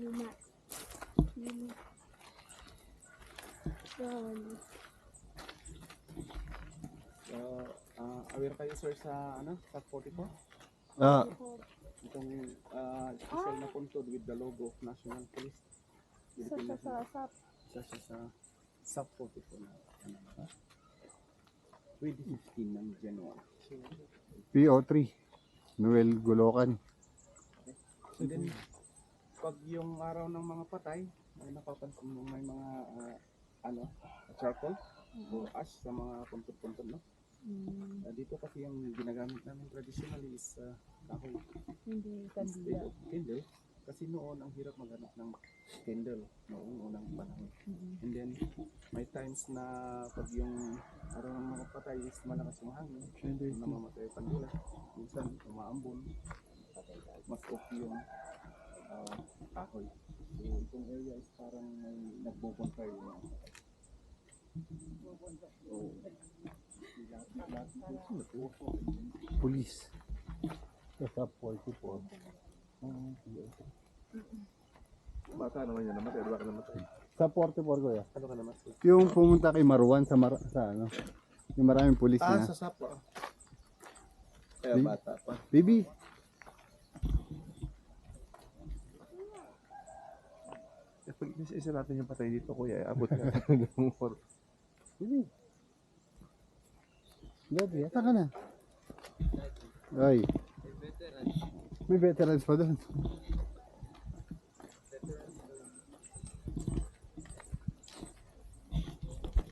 Lima. Lima. So, aware kayo sir sa ano, sa 44? Ah, Itong special na puntod with the logo of National Police. Isa siya sa SAP. Isa siya sa SAP 44 na ano, 2015 ng January. PO3. Noel Gulocan. So then, pag yung araw ng mga patay, may napapansin mo may mga ano, charcoal o ash sa mga puntod-puntod, no? Dito kasi yung ginagamit namin traditionally is kahoy Hindi instead kandila. of candle. Kasi noon ang hirap maghanap ng candle noong unang panahon. And then may times na pag yung araw ng mga patay is malakas yung hangin, namamatay ang kandila. Minsan umaambon, mas okay yung kahoy. So itong area is parang may nagbubonfire yung Police. Sa 44. Bata naman yan, namatay. Baka namatay. Sa 44 ko ya. ano ka naman? Yung pumunta kay Marwan sa ano. Yung maraming pulis na. Sa sapa. Kaya bata pa. Bibi. Pag isa natin yung patay dito, kuya, abot na hanggang 4. Bibi. Gabi, ata ka na. Ay. May veterans pa doon.